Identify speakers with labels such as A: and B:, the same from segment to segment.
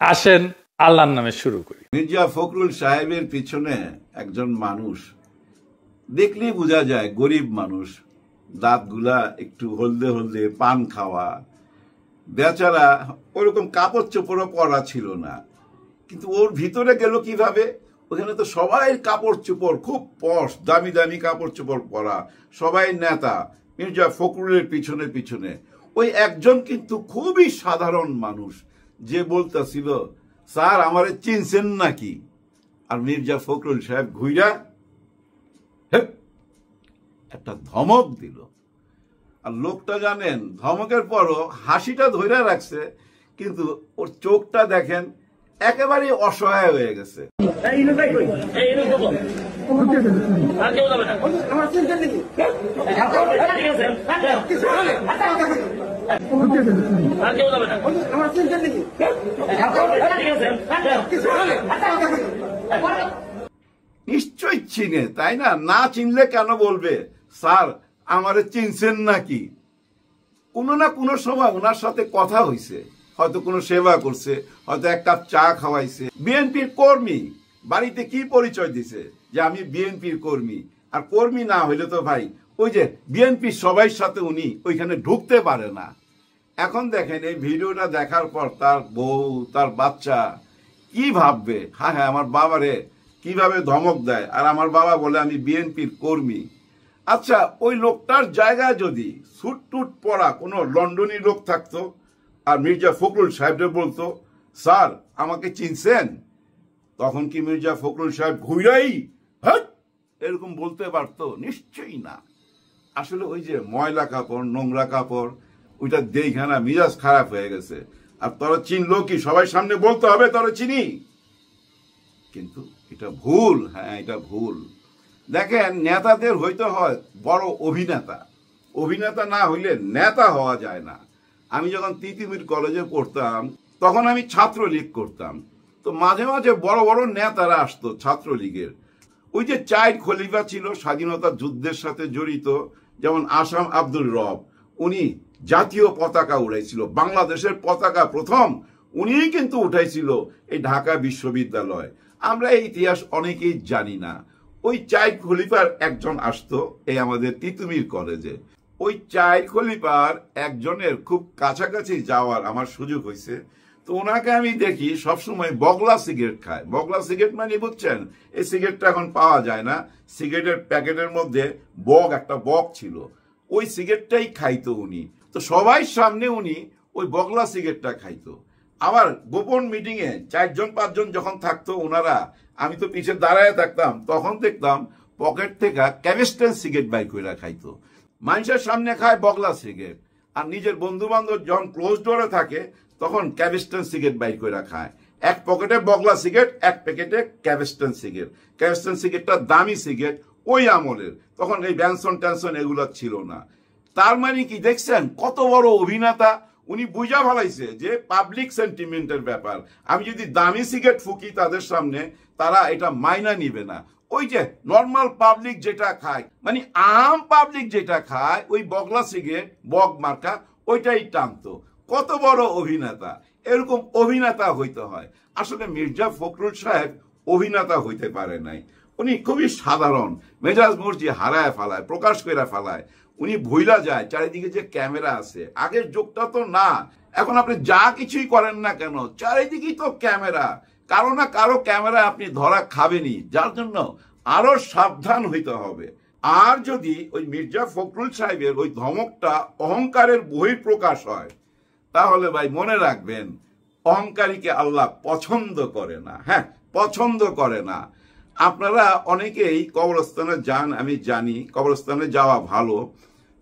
A: আসেন আল্লাহর নামে শুরু করি।
B: মির্জা ফখরুল সাহেবের পিছনে একজন মানুষ দেখলেই বোঝা যায় গরিব মানুষ, দাঁতগুলা একটু হলদে হলদে, পান খাওয়া, বেচারা ওরকম কাপড় চোপড়ও পরা ছিল না। কিন্তু ওর ভিতরে গেল কিভাবে? ওখানে তো সবাই কাপড় চোপড় খুব পশ, দামি দামি কাপড় চোপড় পরা, সবাই নেতা। মির্জা ফখরুলের পিছনে পিছনে ওই একজন কিন্তু খুবই সাধারণ মানুষ, যে বলতেছিল, স্যার আমারে চিনছেন নাকি? আর মির্জা ফখরুল সাহেব ঘুইরা একটা ধমক দিল। আর লোকটা জানেন, ধমকের পরও হাসিটা ধরে রাখছে, কিন্তু ওর চোখটা দেখেন একেবারে অসহায় হয়ে গেছে। নিশ্চয় চিনে, তাই না? না চিনলে কেন বলবে স্যার আমারে চিনছেন নাকি? কোনো না কোনো সময় ওনার সাথে কথা হয়েছে, হয়তো কোনো সেবা করছে, হয়তো এক কাপ চা খাওয়াইছে। বিএনপির কর্মী, বাড়িতে কি পরিচয় দিছে যে আমি বিএনপির কর্মী। আর কর্মী না হইলে তো ভাই ওই যে বিএনপির সবাই সাথে উনি ওইখানে ঢুকতে পারে না। এখন দেখেন এই ভিডিওটা দেখার পর তার বউ, তার বাচ্চা কি ভাববে? হ্যাঁ হ্যাঁ, আমার বাবারে কিভাবে ধমক দেয়, আর আমার বাবা বলে আমি বিএনপির কর্মী। আচ্ছা, ওই লোকটার জায়গায় যদি স্যুট টুট পরা কোনো লন্ডনী লোক থাকতো আর মির্জা ফখরুল সাহেবরে বলতো, স্যার আমাকে চিনছেন, তখন কি মির্জা ফখরুল সাহেব ঘুরাই হ্যাঁ এরকম বলতে পারতো? নিশ্চয়ই না। আসলে ওই যে ময়লা কাপড়, নোংরা কাপড়, ওইটা দেখে না মিজাজ খারাপ হয়ে গেছে। আর তোরা চিনলো কি? সবাই সামনে বলতে হবে তোরা চিনি, কিন্তু এটা ভুল। হ্যাঁ, এটা ভুল। দেখেন, নেতাদের হইতে হয় বড় অভিনেতা, অভিনেতা না হইলে নেতা হওয়া যায় না। আমি যখন তিতুমির কলেজে পড়তাম তখন আমি ছাত্রলীগ করতাম, তো মাঝে মাঝে বড় বড় নেতারা আসতো ছাত্রলীগের। ওই যে চাইর খলিফা ছিল স্বাধীনতা যুদ্ধের সাথে জড়িত, যেমন আসাম আব্দুল রব, উনি জাতীয় পতাকা উড়াইছিল, বাংলাদেশের পতাকা প্রথম উনিই কিন্তু উঠাইছিল এই ঢাকা বিশ্ববিদ্যালয়। আমরা এই ইতিহাস অনেকেই জানি না। ওই চাইর খলিফার একজন আসতো এই আমাদের তিতুমির কলেজে। ওই চাইর খলিফার একজনের খুব কাছাকাছি যাওয়ার আমার সুযোগ হয়েছে। তো ওনাকে আমি দেখি সবসময় বগলা সিগারেট খায়। বগলা সিগারেট মানে বুঝছেন, এই সিগারেটটা এখন পাওয়া যায় না। সিগারেটের প্যাকেটের মধ্যে একটা বক ছিল, ওই সিগারেটটাই খাইতো উনি। তো সবাই সামনে উনি ওই বগলা সিগারেটটা খাইতো। আবার গোপন মিটিং এ 4-5 যখন থাকতো ওনারা, আমি তো পিছে দাঁড়ায় থাকতাম, তখন দেখতাম পকেট থেকে ক্যাভেস্টেন সিগারেট বাই করে খাইতো। মানুষের সামনে খায় বগলা সিগারেট, আর নিজের বন্ধু বান্ধব যখন ক্লোজ ডোরে থাকে তখন ক্যাভেস্টেন সিগারেট বাই করে খায়। এক পকেটে বগলা সিগারেট, এক প্যাকেটে ক্যাভেস্টেন সিগারেট। ক্যাভেস্টেন সিগারেটটা দামি সিগারেট ওই আমলের, তখন এই ব্যানসন ট্যানসন এগুলো ছিল না। তার মানে কি দেখছেন কত বড় অভিনেতা? উনি বুঝা ফেলাইছে যে পাবলিক সেন্টিমেন্টের ব্যাপার, আমি যদি দামি সিগারেট ফুকি তাদের সামনে, তারা এটা মাইনা নিবে না। ওই যে নর্মাল পাবলিক যেটা খায়, মানে আম পাবলিক যেটা খায়, ওই বগলা সিগারেট বগ মার্কা ওইটাই টানতো। কত বড় অভিনেতা! এরকম অভিনেতা হইতে হয়। আসলে মির্জা ফখরুল সাহেব অভিনেতা হইতে পারে নাই, উনি খুবই সাধারণ, মেজাজ মর্জি হারায় ফেলায়, প্রকাশ করে ফেলায়। উনি ভুইলা যায় চারিদিকে যে ক্যামেরা আছে, আগের যুগটা তো না। এখন আপনি যা কিছুই করেন না কেন, চারিদিকেই তো ক্যামেরা, কারো না কারো ক্যামেরা আপনি ধরা খাবেনি, যার জন্য আরো সাবধান হইতে হবে। আর যদি ওই মির্জা ফখরুল সাহেবের ওই ধমকটা অহংকারের বহিঃপ্রকাশ হয়, তাহলে ভাই মনে রাখবেন, অহংকারীকে আল্লাহ পছন্দ করে না। হ্যাঁ, পছন্দ করে না। আপনারা অনেকেই কবরস্থানে যান, আমি জানি কবরস্থানে যাওয়া ভালো,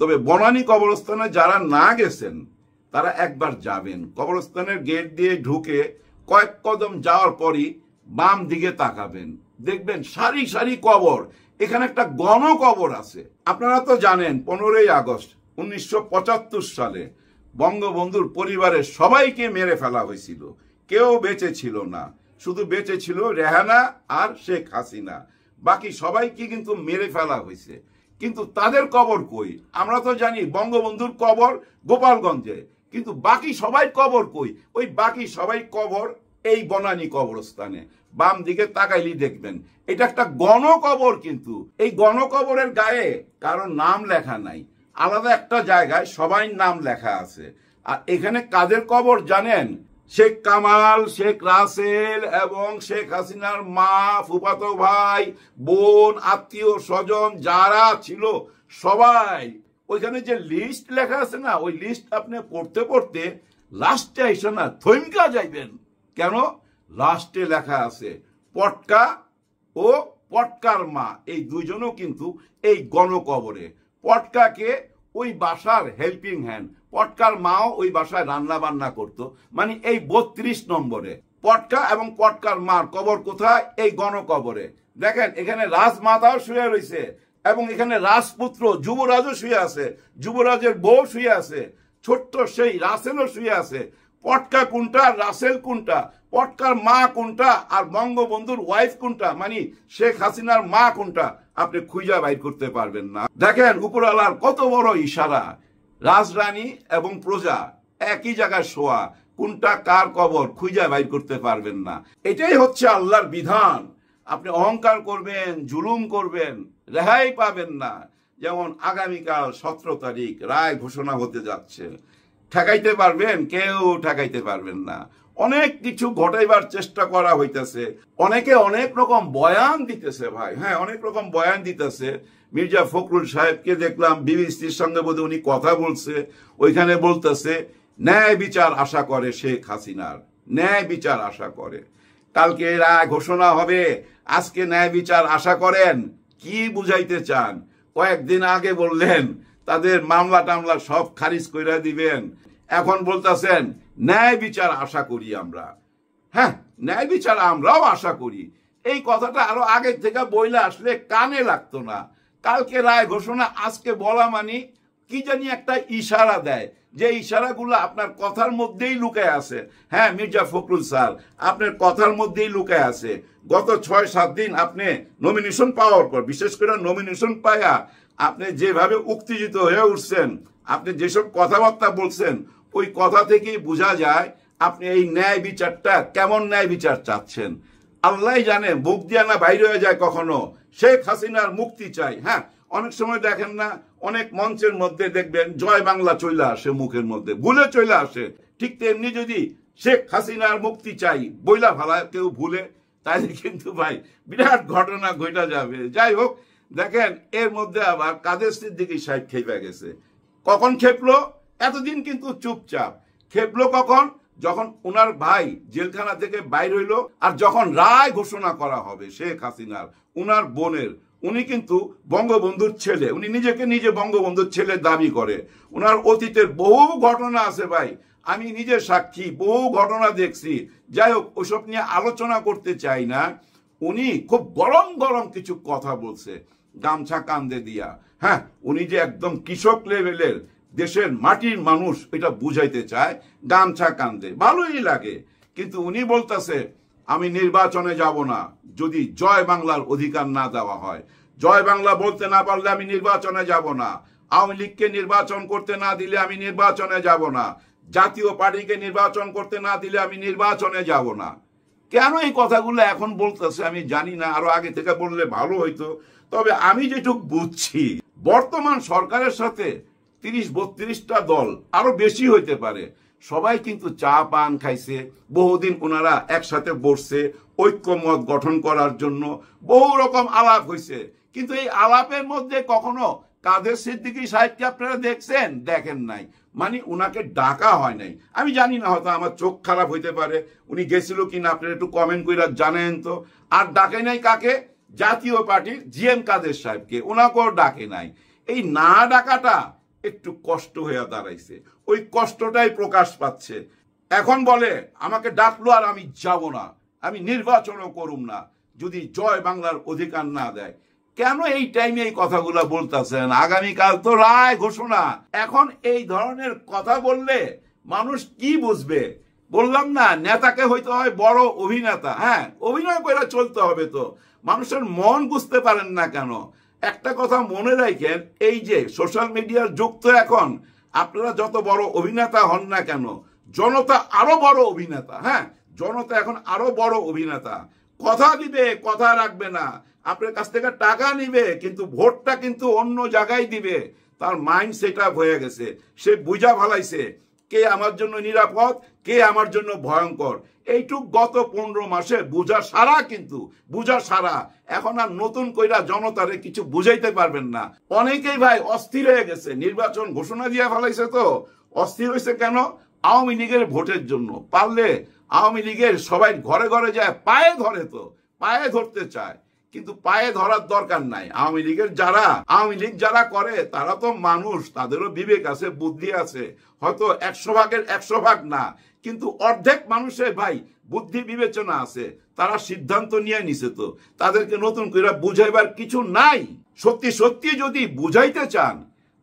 B: তবে বনানী কবরস্থানে যারা না গেছেন তারা একবার যাবেন। কবরস্থানের গেট দিয়ে ঢুকে কয়েক কদম যাওয়ার পরই বাম দিকে তাকাবেন, দেখবেন সারি সারি কবর। এখানে একটা গণকবর আছে। আপনারা তো জানেন 15ই আগস্ট 1975 সালে বঙ্গবন্ধুর পরিবারের সবাইকে মেরে ফেলা হয়েছিল, কেউ বেঁচে ছিল না। শুধু বেঁচে ছিল রেহানা আর শেখ হাসিনা, বাকি সবাইকে কিন্তু মেরে ফেলা হয়েছে। কিন্তু তাদের কবর কই? আমরা তো জানি বঙ্গবন্ধুর কবর গোপালগঞ্জে, কিন্তু বাকি সবাই কবর কই? ওই বাকি সবাই কবর এই বনানী কবরস্থানে। বাম দিকে তাকাইলি দেখবেন এটা একটা গণকবর, কিন্তু এই গণকবরের গায়ে কারো নাম লেখা নাই, আলাদা একটা জায়গায় সবাই নাম লেখা আছে। আর এখানে কাদের কবর জানেন? শেখ কামাল, শেখ রাসেল এবং শেখ হাসিনার মা, ফুফাতো ভাই, বোন, আত্মীয় স্বজন যারা ছিল সবাই। ওইখানে যে লিস্ট লেখা আছে না, ওই লিস্ট আপনি পড়তে পড়তে লাস্টে এসে না থমকা যাইবেন। কেন? লাস্টে লেখা আছে পটকা ও পটকার মা, এই দুইজনও কিন্তু এই গণকবরে। পটকাকে ওই বাসার হেল্পিং হ্যান্ড, পটকার মাও ওই বাসায় রান্না বান্না করতো, মানে এই 32 নম্বরে পটকা এবং পটকার মার কবর কোথায়? এই গণকবরে। দেখেন এখানে রাজমাতাও শুয়ে রয়েছে এবং এখানে রাজপুত্র যুবরাজও শুয়ে আছে, যুবরাজের বউ শুয়ে আছে, ছোট্ট সেই রাসেলও শুয়ে আছে। পটকা কোনটা, রাসেল কোনটা, পটকার মা কোনটা, আর বঙ্গবন্ধুর ওয়াইফ কোনটা, মানে শেখ হাসিনার মা কোনটা, আপনি খুঁজা বাইর করতে পারবেন না। দেখেন উপরওয়ালার কত বড় ইশারা, রাজরানী এবং প্রজা একই জায়গায় শোয়া, কোনটা কার কবর খুঁজা বাইর করতে পারবেন না। এটাই হচ্ছে আল্লাহর বিধান। আপনি অহংকার করবেন, জুলুম করবেন, রেহাই পাবেন না। যেমন আগামীকাল 17 তারিখ রায় ঘোষণা হতে যাচ্ছে, ঠেকাইতে পারবেন? কেউ ঠেকাইতে পারবেন না। অনেক কিছু ঘটাইবার চেষ্টা করা হইতেছে, অনেকে অনেক রকম বয়ান দিতেছে ভাই, হ্যাঁ অনেক রকম বয়ান দিতেছে। মির্জা ফখরুল সাহেবকে দেখলাম বিবিসির সঙ্গে বোধহয় উনি কথা বলছে, ওইখানে বলতেছে ন্যায় বিচার আশা করে শেখ হাসিনার, ন্যায় বিচার আশা করে। কালকে রায় ঘোষণা হবে, আজকে ন্যায় বিচার আশা করেন। কি বুঝাইতে চান? কয়েকদিন আগে বললেন তাদের মামলা টামলা সব খারিজ করে দিবেন, এখন বলতেছেন ন্যায় বিচার আশা করি আমরা। হ্যাঁ, ন্যায় বিচার আমরাও আশা করি। এই কথাটা আরো আগে থেকে বইলে আসলে কানে লাগতো না। কালকে রায় ঘোষণা আজকে বলা মানে কি জানি একটা ইশারা দেয়, যে ইশারাগুলো আপনার কথার মধ্যেই লুকায় আছে। হ্যাঁ মির্জা ফখরুল স্যার, আপনার কথার মধ্যেই লুকায় আছে। গত 6-7 দিন আপনি নমিনেশন পাওয়ার পর, বিশেষ করে নমিনেশন পায়া আপনি যেভাবে উত্তেজিত হয়ে উঠছেন, আপনি যেসব কথাবার্তা বলছেন, ওই কথা থেকেই বোঝা যায় আপনি এই ন্যায় বিচারটা কেমন ন্যায় বিচার চাচ্ছেন। আল্লাহ জানে মুখ দিয়া না বাইরে হয়ে যায় কখনো শেখ হাসিনার মুক্তি চাই। হ্যাঁ, অনেক সময় দেখেন না, অনেক মঞ্চের মধ্যে দেখবেন জয় বাংলা চলে আসে মুখের মধ্যে, ভুলে চলে আসে। ঠিক তেমনি যদি শেখ হাসিনার মুক্তি চাই বইলা ভালা কেউ ভুলে, তাইলে কিন্তু ভাই বিরাট ঘটনা ঘটা যাবে। যাই হোক, দেখেন এর মধ্যে আবার কাদের সিদ্দিকী সাহেব খেপে গেছে। কখন খেপলো? এতদিন কিন্তু চুপচাপ। খেপলো কখন? যখন ওনার ভাই জেলখানা থেকে বাইর হইল, আর যখন রায় ঘোষণা করা হবে শেখ হাসিনার, ওনার বোনের, উনি কিন্তু বঙ্গবন্ধুর ছেলে, উনি নিজেকে নিজে বঙ্গবন্ধুর ছেলে দাবি করে। ওনার অতীতের বহু ঘটনা আছে ভাই, আমি নিজে সাক্ষী, বহু ঘটনা দেখছি। যাই হোক, ওসব নিয়ে আলোচনা করতে চাই না। উনি খুব গরম গরম কিছু কথা বলছে গামছা কান্দে দিয়া। হ্যাঁ, উনি যে একদম কৃষক লেভেলের দেশের মাটির মানুষ এটা বুঝাইতে চায় গামছা কান্দে, ভালোই লাগে। কিন্তু উনি বলতেছে আমি নির্বাচনে যাব না যদি জয় বাংলার অধিকার না দেওয়া হয়। জয় বাংলা বলতে না পারলে আমি নির্বাচনে যাব না। আওয়ামী লীগকে নির্বাচন করতে না দিলে আমি নির্বাচনে যাব না। জাতীয় পার্টিকে নির্বাচন করতে না দিলে আমি নির্বাচনে যাব না। কেন এই কথাগুলো এখন বলতেছে আমি জানি না, আরো আগে থেকে বললে ভালো হইতো। তবে আমি যেটুক বুঝছি, বর্তমান সরকারের সাথে 30-32টা দল, আরো বেশি হইতে পারে, সবাই কিন্তু চা পান খাইছে। বহুদিন ওনারা একসাথে বসছে ঐক্যমত গঠন করার জন্য, বহু রকম আলাপ হয়েছে। কিন্তু এই আলাপের মধ্যে কখনো কাদের সিদ্দিকী সাহেবকে আপনারা দেখছেন? দেখেন নাই, মানে উনাকে ডাকা হয় নাই। আমি জানি না, হয়তো আমার চোখ খারাপ হইতে পারে, উনি গেছিল কিনা আপনারা একটু কমেন্ট করে জানেন তো। আর ডাকে নাই কাকে? জাতীয় পার্টির জিএম কাদের সাহেবকে, ওনাকেও ডাকে নাই। এই না ডাকাটা একটু কষ্ট হয়ে দাঁড়াইছে, ওই কষ্টটাই প্রকাশ পাচ্ছে। এখন বলে আমাকে ডাকলো আর আমি যাব না, আমি নির্বাচনও করুম না যদি জয় বাংলার অধিকার না দেয়। কেন এই টাইমে এই কথাগুলো বলতেছেন? আগামীকাল তো রায় ঘোষণা। এখন এই ধরনের কথা বললে মানুষ কি বুঝবে? বললাম না, নেতাকে হইতে হয় বড় অভিনেতা। হ্যাঁ, অভিনয় করে চলতে হবে। তো মানুষের মন বুঝতে পারেন না কেন? একটা কথা মনে রাখেন, এই যে সোশ্যাল মিডিয়ার যুগ, তো এখন আপনারা যত বড় অভিনেতা হন না কেন, জনতা আরো বড় অভিনেতা। হ্যাঁ, জনতা এখন আরো বড় অভিনেতা, কথা দিবে কথা রাখবে না, আপনার কাছ থেকে টাকা নিবে কিন্তু ভোটটা কিন্তু অন্য জায়গায় দিবে। তার মাইন্ড সেট আপ হয়ে গেছে, সে বুঝা ফেলাইছে কে আমার জন্য নিরাপদ, কে আমার জন্য ভয়ঙ্কর। এইটুক গত 15 মাসে বুঝা সারা, কিন্তু বুঝা সারা। এখন আর নতুন কইরা জনতারে কিছু বুঝাইতে পারবেন না। অনেকেই ভাই অস্থির হয়ে গেছে, নির্বাচন ঘোষণা দিয়ে ফেলাইছে তো অস্থির হয়েছে কেন? আওয়ামী লীগের ভোটের জন্য। পারলে আওয়ামী লীগের সবাই ঘরে ঘরে যায় পায়ে ধরে, তো পায়ে ধরতে চায়, কিন্তু পায়ে ধরার দরকার নাই। আওয়ামী লীগের যারা আওয়ামী লীগ যারা করে তারা তো মানুষ, তাদেরও বিবেক আছে, বুদ্ধি আছে। হয়তো 100 ভাগের 100 ভাগ না, কিন্তু অর্ধেক মানুষের ভাই বুদ্ধি বিবেচনা আছে, তারা সিদ্ধান্ত নিয়ে নিছে। তো তাদেরকে নতুন করে বুঝাইবার কিছু নাই। সত্যি সত্যি যদি বুঝাইতে চান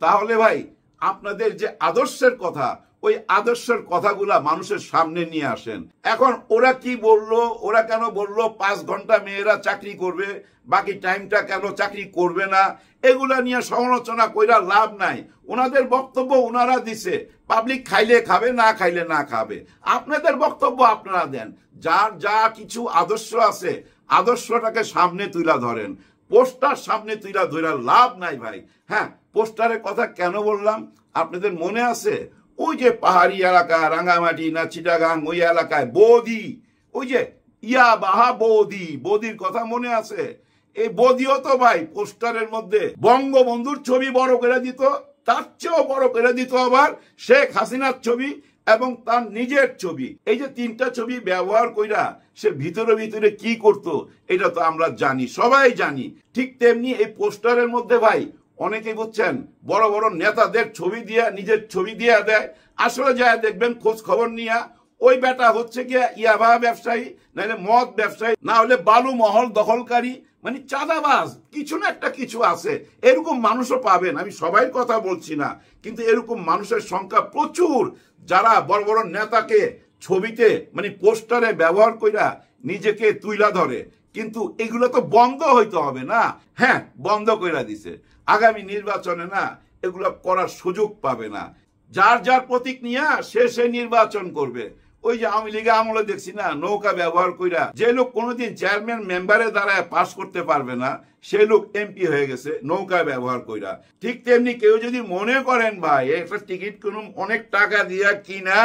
B: তাহলে ভাই আপনাদের যে আদর্শের কথা, ওই আদর্শের কথাগুলা মানুষের সামনে নিয়ে আসেন। এখন ওরা কি বললো, ওরা কেন বললো 5 ঘন্টা মেয়েরা চাকরি করবে, বাকি টাইমটা কেন চাকরি করবে না, এগুলা নিয়ে সমালোচনা কইরা লাভ নাই। ওনাদের বক্তব্য ওনারা দিছে, পাবলিক খাইলে খাবে, না খাইলে না খাবে। আপনাদের বক্তব্য আপনারা দেন, যার যা কিছু আদর্শ আছে আদর্শটাকে সামনে তুলে ধরেন। পোস্টার সামনে তুলে ধরে লাভ নাই ভাই। হ্যাঁ, পোস্টারের কথা কেন বললাম আপনাদের মনে আছে? ওই যে পাহাড়ি এলাকা, রাঙ্গামাটি না চিটাগাং, ওই এলাকায় বৌদি, ওই যে বাহা বৌদির কথা মনে আছে? এই বৌদিও তো ভাই পোস্টারের মধ্যে বঙ্গবন্ধুর ছবি বড় করে দিত, তার চেয়েও বড় করে দিত আবার শেখ হাসিনার ছবি এবং তার নিজের ছবি। এই যে 3টা ছবি ব্যবহার কইরা সে ভিতরে ভিতরে কি করত এটা তো আমরা জানি, সবাই জানি। ঠিক তেমনি এই পোস্টারের মধ্যে ভাই অনেকেই বুঝছেন বড় বড় নেতাদের ছবি দিয়ে নিজের ছবি দিয়ে দেয়। আসলে যায় দেখবেন খোঁজ খবর নিয়ে ওই বেটা হচ্ছে গিয়ে ইয়াবা ব্যবসায়ী, নাহলে মদ ব্যবসায়ী, না হলে বালু মহল দখলকারী, মানে চাঁদাবাজ, কিছু না একটা কিছু আছে। এরকম মানুষও পাবেন, আমি সবাই কথা বলছি না, কিন্তু এরকম মানুষের সংখ্যা প্রচুর, যারা বড় বড় নেতাকে ছবিতে মানে পোস্টারে ব্যবহার কইরা নিজেকে তুইলা ধরে। কিন্তু এগুলো তো বন্ধ হইতে হবে না? হ্যাঁ, বন্ধ কইরা দিছে। আগামী নির্বাচনে না এগুলো করার সুযোগ পাবে না। যার যার প্রতীক নিয়ে সে নির্বাচন করবে। ওই যে আওয়ামী লীগে আমলে দেখছি না, নৌকা ব্যবহার কইরা যে লোক কোনোদিন চেয়ারম্যান মেম্বারের দ্বারা পাস করতে পারবে না, সে লোক এমপি হয়ে গেছে নৌকা ব্যবহার কইরা। ঠিক তেমনি কেউ যদি মনে করেন ভাই একটা টিকিট কোন অনেক টাকা দিয়া কিনা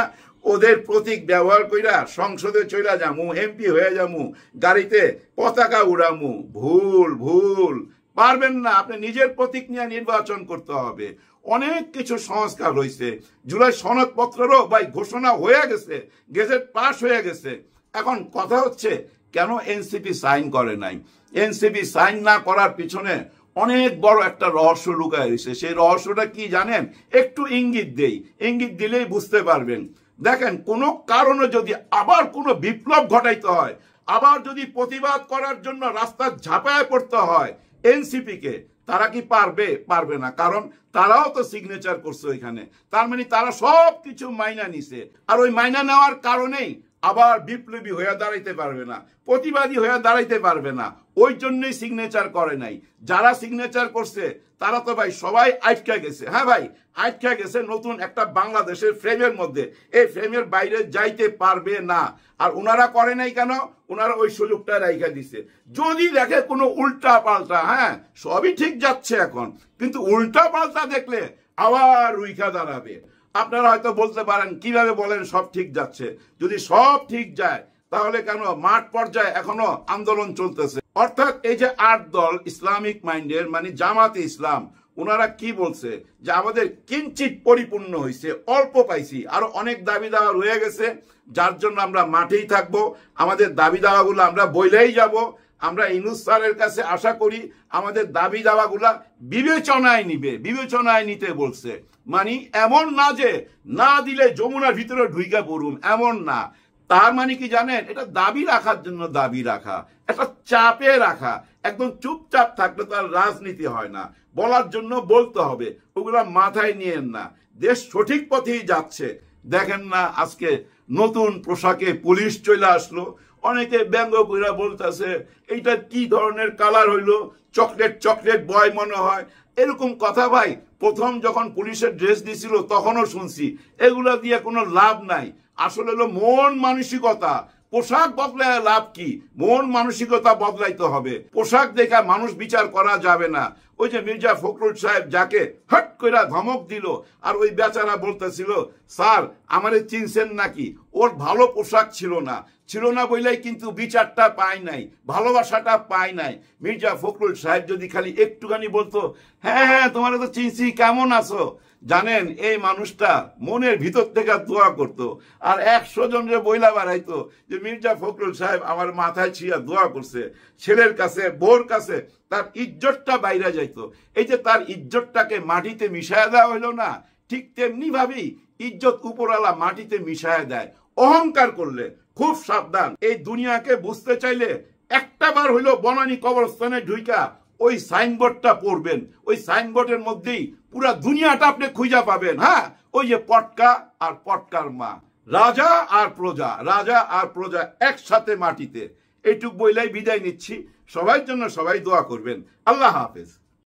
B: ওদের প্রতীক ব্যবহার কইরা সংসদে চইলা যামু, এমপি হয়ে যামু, গাড়িতে পতাকা উড়ামু, ভুল ভুল, পারবেন না। আপনি নিজের প্রতীক নিয়ে নির্বাচন করতে হবে। অনেক কিছু সংস্কার হয়েছে, জুলাই সনদপত্রেরও ভাই ঘোষণা হয়ে গেছে, গেজেট পাস হয়ে গেছে। এখন কথা হচ্ছে কেন এনসিপি সাইন করে নাই? এনসিপি সাইন না করার পিছনে অনেক বড় একটা রহস্য লুকায় রয়েছে। সেই রহস্যটা কি জানেন? একটু ইঙ্গিত দেই, ইঙ্গিত দিলেই বুঝতে পারবেন। দেখেন, কোন কারণে যদি আবার কোনো বিপ্লব ঘটাইতে হয়, আবার যদি প্রতিবাদ করার জন্য রাস্তা ঝাঁপায় পড়তে হয় এনসিপি কে, তারা কি পারবে? পারবে না, কারণ তারাও তো সিগনেচার করছে ওইখানে। তার মানে তারা সব কিছু মাইনা নিছে, আর ওই মাইনা নেওয়ার কারণেই আবার বিপ্লবী হয়ে দাঁড়াইতে পারবে না, প্রতিবাদী হয়ে দাঁড়াইতে পারবে না। ওই জন্যই সিগনেচার করে নাই। যারা সিগনেচার করছে তারা তো ভাই সবাই আটকে গেছে। হ্যাঁ ভাই, আটকে গেছে নতুন একটা বাংলাদেশের ফ্রেমের মধ্যে। এই ফ্রেমের বাইরে যাইতে পারবে না। আর ওনারা করে নাই কেন? ওনারা ওই সুযোগটা রাইখা দিছে। যদি দেখে কোনো উল্টা পাল্টা, হ্যাঁ সবই ঠিক যাচ্ছে এখন, কিন্তু উল্টা পাল্টা দেখলে আবার উইখা দাঁড়াবে। আপনারা হয়তো বলতে পারেন কিভাবে বলেন সব ঠিক যাচ্ছে? যদি সব ঠিক যায় তাহলে কেন মাঠ পর্যায়ে এখনো আন্দোলন চলতেছে? অর্থাৎ এই যে 8 দল ইসলামিক মাইন্ডের মানে জামাতে ইসলাম, ওনারা কি বলছে যে আমাদের কিঞ্চিত পরিপূর্ণ হয়েছে, অল্প পাইছি, আরো অনেক দাবি দাওয়া রয়ে গেছে, যার জন্য আমরা মাঠেই থাকবো, আমাদের দাবি দাওয়াগুলো আমরা বইলেই যাব। আমরা ইউনূস স্যারের কাছে আশা করি আমাদের দাবি দাওয়াগুলা বিবেচনায় নিবে, বিবেচনায় নিতে বলছে। মানে এমন না যে না দিলে যমুনার ভিতরে ঢুইকা পড়ুম, এমন না। তার মানে কি জানেন? এটা দাবি রাখার জন্য দাবি রাখা, একটা চাপে রাখা। একদম চুপচাপ থাকলে তার রাজনীতি হয় না, বলার জন্য বলতে হবে। ওগুলা মাথায় নিয়েন না, দেশ সঠিক পথেই যাচ্ছে। দেখেন না আজকে নতুন পোশাকে পুলিশ চলে আসলো, অনেকে ব্যঙ্গ কইরা বলতেছে এইটা কি ধরনের কালার হইলো, চকলেট চকলেট বয় মনে হয়, এরকম কথা। ভাই প্রথম যখন পুলিশের ড্রেস দিছিল তখনও শুনছি, এগুলা দিয়ে কোনো লাভ নাই। আসলে হলো মন মানসিকতা, পোশাক বদলায় লাভ কি? মন মানসিকতা বদলাইতে হবে। পোশাক দেখা মানুষ বিচার করা যাবে না। ওই যে মির্জা ফখরুল সাহেব যাকে হট করে ধমক দিল, আর ওই বেচারা বলতেছিল স্যার আমারে চিনছেন নাকি, ওর ভালো পোশাক ছিল না বইলাই কিন্তু বিচারটা পায় নাই, ভালোবাসাটা পায় নাই। মির্জা ফখরুল সাহেব যদি খালি একটুখানি বলতো হ্যাঁ তোমার তো চিনছি, কেমন আছো, জানেন এই মানুষটা মনের ভিতর থেকে দোয়া করতো, আর 100 জনের বইলা বাড়াইতো যে মির্জা ফখরুল সাহেব আমার মাথায় ছিয়া দোয়া করছে। ছেলের কাছে বোর কাছে তার ইজ্জতটা বাইরে যাইতো। এই যে তার ইজ্জতটাকে মাটিতে মিশায়া দেওয়া হইলো না, ঠিক তেমনি ভাবেই ইজ্জত উপরওয়ালা মাটিতে মিশায়া দেয়। অহংকার করলে খুব সাবধান। এই দুনিয়াকে বুঝতে চাইলে একটা বার হইলো বনানী কবরস্থানে ঢুইকা ওই সাইনবোর্ডটা পড়বেন। ওই সাইনবোর্ডের মধ্যেই পুরা দুনিয়াটা আপনি খুঁজা পাবেন। হ্যাঁ, ওই যে পটকা আর পটকার মা, রাজা আর প্রজা একসাথে মাটিতে। এইটুক বইলাই বিদায় নিচ্ছি। সবার জন্য সবাই দোয়া করবেন। আল্লাহ হাফেজ।